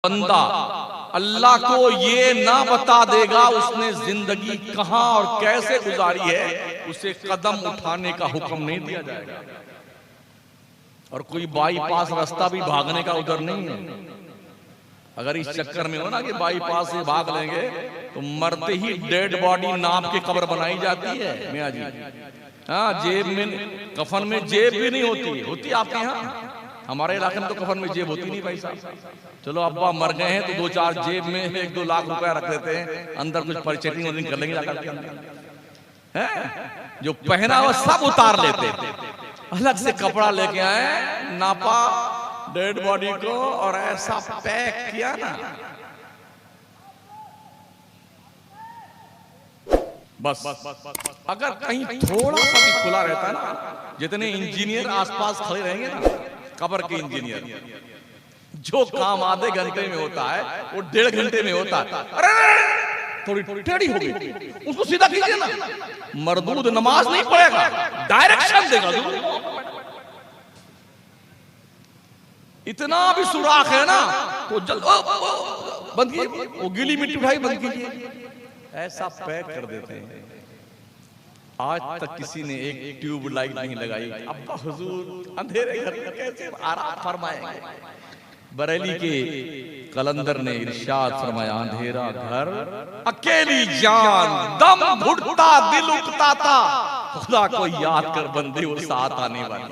बंदा अल्लाह को ये ना बता देगा उसने जिंदगी कहां और कैसे गुजारी है, उसे कदम उठाने का हुक्म नहीं दिया जाएगा। और कोई बाईपास रास्ता भी भागने का उधर नहीं है। अगर इस चक्कर में हो ना कि बाईपास से भाग लेंगे तो मरते ही डेड बॉडी नाप के कब्र बनाई जाती है मियां जी। हाँ, जेब में कफन में जेब भी नहीं होती, होती आपके यहाँ? हमारे इलाके में तो कफन में जेब होती नहीं भाई साहब। चलो अब्बा मर गए हैं तो 2-4 जेब में 1-2 लाख रुपया रख देते हैं, अंदर कुछ परचेटिंग कर लेंगे जाकर के अंदर। जो पहना हुआ सब उतार लेते, अलग से कपड़ा लेके आए, नापा डेड बॉडी को और ऐसा पैक किया ना, बस। अगर कहीं थोड़ा सा भी खुला रहता ना, जितने इंजीनियर आसपास खड़े रहेंगे ना, कब्र के इंजीनियर, जो काम आधे घंटे में होता है वो 1.5 घंटे में होता है। अरे थोड़ी टेढ़ी हो गई, उसको सीधा कीजिए ना। मरदूद नमाज नहीं पढ़ेगा, डायरेक्शन देगा। इतना भी सुराख है ना तो जल्द बंद कीजिए, वो गीली मिट्टी उठाई बंद कीजिए, ऐसा पैक कर देते हैं। आज तक किसी ने एक ट्यूब लाइट नहीं लगाई। अब्बा हुजूर अंधेरे घर में कैसे आराम फरमाएंगे? बरेली के कलंदर ने इरशाद फरमाया, अंधेरा घर अकेली जान, दम घुटता दिल उकता था, खुदा को याद कर बंदे वो साथ आने वाली।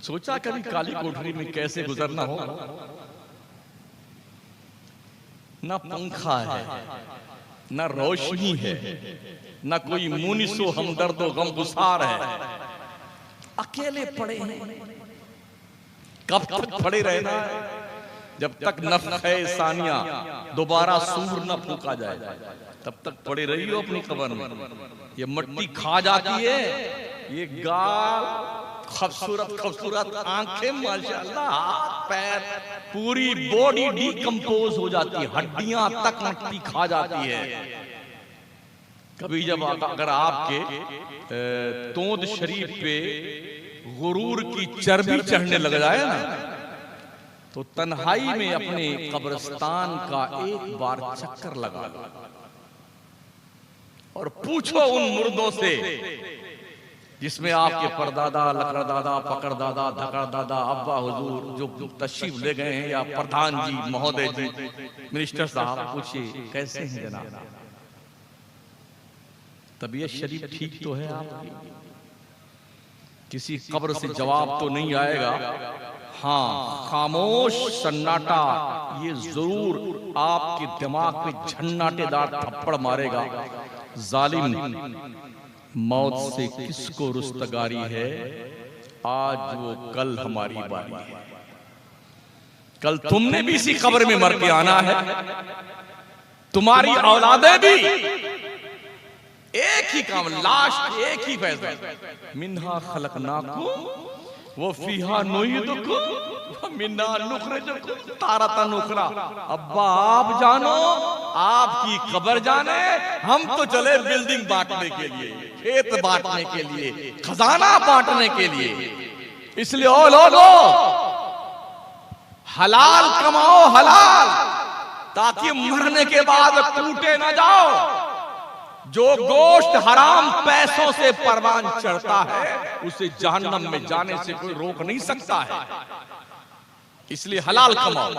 सोचा कभी काली कोठरी में कैसे गुजरना हो? न पंखा है, न रोशनी है, न कोई मुनिसो हमदर्दो गमगुसार है, अकेले पड़े हैं। कब तक पड़े रहना है? जब तक नफ़्ख़े सानिया दोबारा सूर न फूका जाए, तब तक पड़े रही हो अपनी कब्र में। ये मिट्टी खा जाती है, ये गाल, खूबसूरत खूबसूरत आंखें, माशाअल्लाह, हाथ पैर, पूरी बॉडी डिकम्पोज हो जाती है, हड्डियां तक मिट्टी खा जाती है। कभी जब अगर आपके तोंद शरीफ पे गुरूर की चर्बी चढ़ने लग जाए ना, तो तन्हाई में अपने कब्रिस्तान का एक बार चक्कर लगा लो और पूछो उन मुर्दों से जिसमें आपके परदादा, लकड़दादा, पकड़दादा, धकड़दादा, अब्बा हुजूर जो तशरीफ ले गए हैं, या प्रधान जी, महोदय जी, मिनिस्टर साहब, पूछिए कैसे हैं जनाब? तबीयत शरीफ ठीक तो है आपकी? किसी कब्र से जवाब तो नहीं आएगा। हाँ, खामोश सन्नाटा ये जरूर आपके दिमाग पे झन्नाटेदार थप्पड़ मारेगा। जालिम, मौत से किसको रुस्तगारी है? आज वो कल हमारी बारी है। कल तुमने भी इसी कब्र में मर के आना है, तुम्हारी औलादें भी। एक ही काम, लास्ट एक ही फैसला, मिन्हा खलकनाकुम व फीहा नुईदुकुम मिन्हा नुखरिजुकुम तारतन उखरा। अब्बा आप जानो, आपकी कब्र जाने, हम तो चले बिल्डिंग बांटने के लिए, खेत बांटने के लिए, खजाना बांटने के लिए। इसलिए ओ लोगो, हलाल कमाओ, हलाल, ताकि मरने के बाद टूटे ना जाओ। जो गोश्त हराम पैसों से परवान चढ़ता है, उसे जहन्नम में जाने से कोई रोक नहीं सकता है। इसलिए हलाल कमाओ,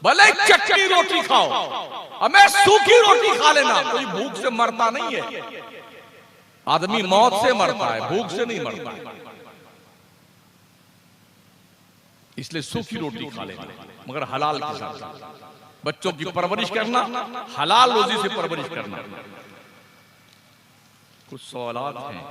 भले चटनी रोटी खाओ, हमें सूखी रोटी खा लेना, कोई भूख से मरता नहीं है। आदमी मौत से मरता है, भूख से नहीं मरता है। इसलिए सूखी रोटी खा लेना, मगर हलाल के साथ। बच्चों की परवरिश करना, हलाल रोजी से परवरिश करना। कुछ सवालात हैं।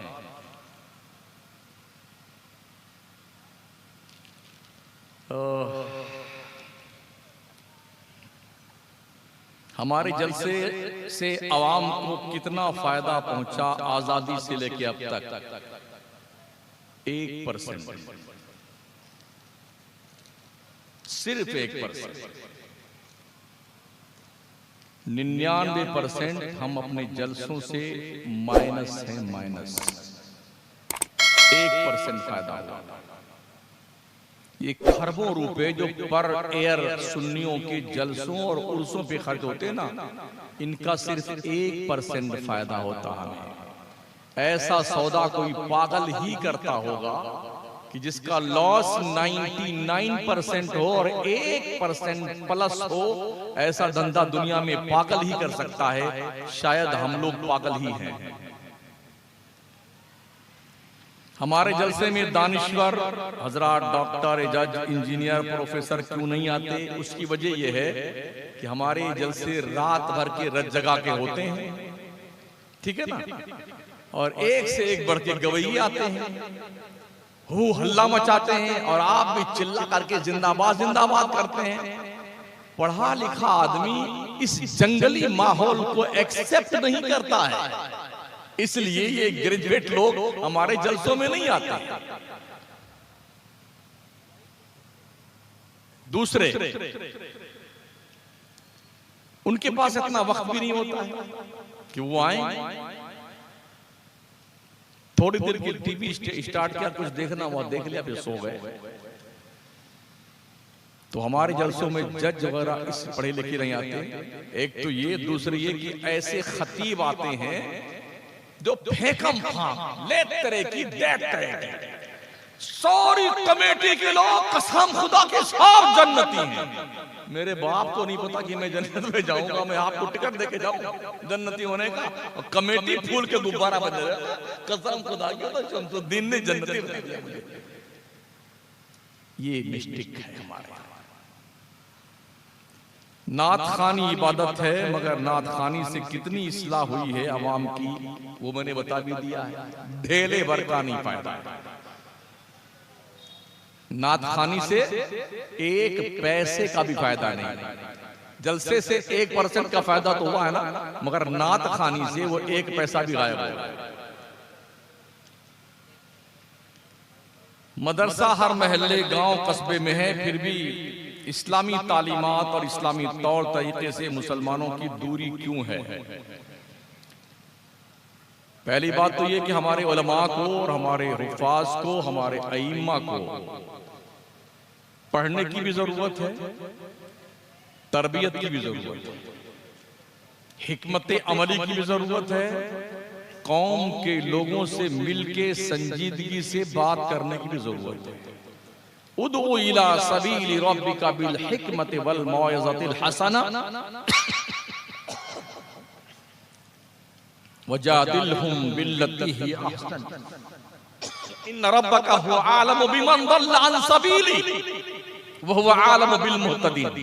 हमारे जलसे से आवाम को कितना फायदा पहुंचा आजादी से लेके अब तक? 1%, सिर्फ 1%। 99% हम अपने जलसों से माइनस हैं, माइनस। 1% फायदा हुआ। ये खरबों रुपए जो पर एयर सुन्नियों के जलसों और उर्सों पे खर्च होते हैं ना, इनका सिर्फ 1% फायदा होता है। ऐसा सौदा कोई पागल ही करता होगा कि जिसका लॉस 99% हो और 1% प्लस हो। ऐसा धंधा दुनिया में पागल ही कर सकता है। शायद हम लोग पागल ही हैं। हमारे जलसे में दानिश्वर हजरात, डॉक्टर, जज, इंजीनियर, प्रोफेसर क्यों नहीं आते? उसकी वजह यह है कि हमारे जलसे रात भर के रत जगा के होते हैं, ठीक है ना, और एक से एक बढ़ के गवैये आते हैं, हो हल्ला मचाते हैं, और आप भी चिल्ला करके जिंदाबाद जिंदाबाद करते हैं। पढ़ा लिखा आदमी इस जंगली माहौल को एक्सेप्ट नहीं करता है, इसलिए ये ग्रेजुएट लोग हमारे जलसों में नहीं आते। दूसरे, उनके पास इतना वक्त भी नहीं होता है कि वो आए, थोड़ी देर के टीवी स्टार्ट किया, कुछ देखना हुआ देख लिया, फिर सो गए। तो हमारे जलसों में जज वगैरह इस पढ़े लिखे नहीं आते। एक तो ये, दूसरी ये कि ऐसे खतीब आते हैं जो फेंकम फांक, ले तरह की देख तरह की, सारी कमेटी के लोग कसम खुदा के सब जन्नती हैं। मेरे बाप को नहीं पता कि मैं जन्नत में जाऊंगा, मैं आपको टिकट देके जाऊंगा जन्नती होने का, और कमेटी फूल के गुब्बारा बन जाएगा। कसम खुदा की, तो दिन ने जन्नती बना दिया मुझे। ये मिस्टेक है हमारे। नात खानी इबादत है, मगर नात खानी से कितनी इस्लाह हुई है अवाम की, वो मैंने बता भी दिया है। ढेले भर का नहीं फायदा है नात खानी से, 1 पैसे का भी फायदा नहीं। जलसे से 1% का फायदा तो हुआ है ना, मगर नात खानी से वो 1 पैसा भी गायब हो। मदरसा हर महल्ले गांव कस्बे में है, फिर भी इस्लामी तालीमात और इस्लामी तौर तरीके से मुसलमानों की दूरी क्यों है? पहली बात तो ये कि हमारे उलमा को और हमारे हुफ़ाज़ को, हमारे अइम्मा को पढ़ने की भी जरूरत है, तरबियत की भी जरूरत है, हिकमत अमली की भी जरूरत है, कौम के लोगों से मिलके संजीदगी से बात करने की भी जरूरत है। उदउ इला सबील रब्बिका बिल हिकमति वल मौइज़तिल हसना वजादिलहुम बिल्लती ही अहसन इन्न रब्बका हुवा आलमु बिमन दल्ला अन सबीली व हुवा आलमु बिल मुहतदीन।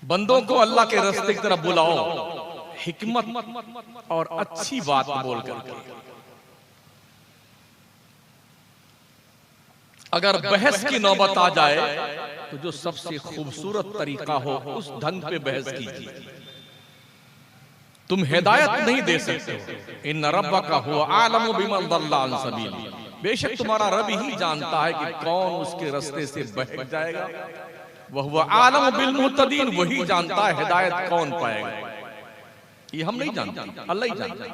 बंदों को अल्लाह के रास्ते की तरफ बुलाओ, हिकमत और अच्छी बात बोल करके। अगर बहस की नौबत आ जाए तो जो सबसे खूबसूरत तरीका हो उस ढंग पे बहस कीजिए। तुम हिदायत नहीं दे सकते हो। इन्न रब्बका हुवा आलमु बिमन दल्ला अन सबीली, बेशक तुम्हारा रब ही जानता है कि कौन उसके रास्ते से बहक जाएगा। वह हुवा आलमु बिल मुहतदीन, वही जानता है हिदायत कौन पाएगा। ये हम नहीं जानते, अल्लाह ही जानता है।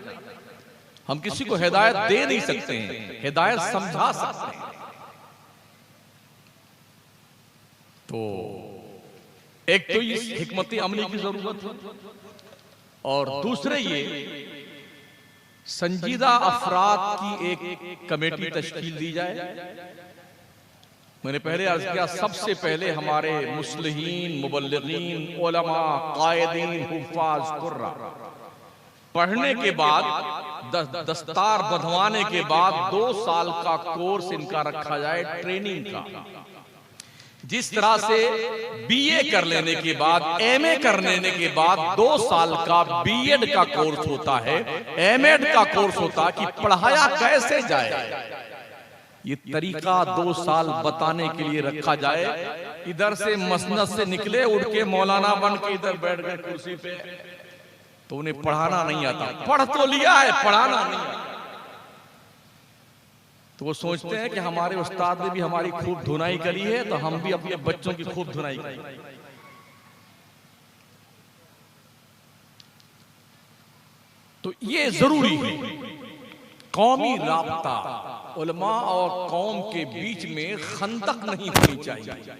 हम किसी को हिदायत दे नहीं सकते हैं, हिदायत समझा सकते हैं। तो एक तो इस हिकमत अमली की जरूरत है, और दूसरे ये संजीदा अफराद की एक कमेटी तश्कील दी जाए। मैंने पहले अर्ज किया, सबसे पहले हमारे मुस्लिहीन, मुबल्लिगीन, उलमा, कायदीन, हुफ़ाज़, कुर्रा पढ़ने के बाद, दस्तार बंधवाने के बाद 2 साल का कोर्स इनका रखा जाए, ट्रेनिंग का। जिस तरह से बीए कर लेने के बाद, एमए कर लेने के बाद 2 साल का बीएड का कोर्स होता है, एमएड का कोर्स होता है, कि पढ़ाया कैसे जाए, ये तरीका 2 साल बताने के लिए रखा जाए। इधर से मसनद से निकले, उठ के मौलाना बन के इधर बैठ गए कुर्सी पे, तो उन्हें पढ़ाना नहीं आता। पढ़ तो लिया है, पढ़ाना नहीं आता। तो वो सोचते हैं कि हमारे उस्ताद ने भी हमारी खूब धुनाई करी है, तो हम भी अपने बच्चों की खूब धुनाई करें। तो ये जरूरी है, कौमी राब्ता, उलमा और कौम के बीच में खंदक नहीं होनी चाहिए।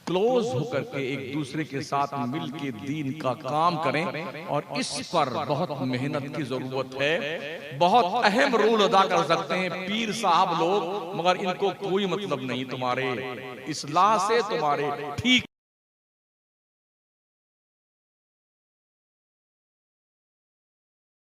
क्लोज होकर के एक दूसरे के साथ मिल के दीन का काम करें, और इस पर बहुत मेहनत की जरूरत है। बहुत अहम रोल अदा कर सकते हैं पीर साहब लोग, मगर इनको कोई मतलब नहीं तुम्हारे इस्लाह से, तुम्हारे ठीक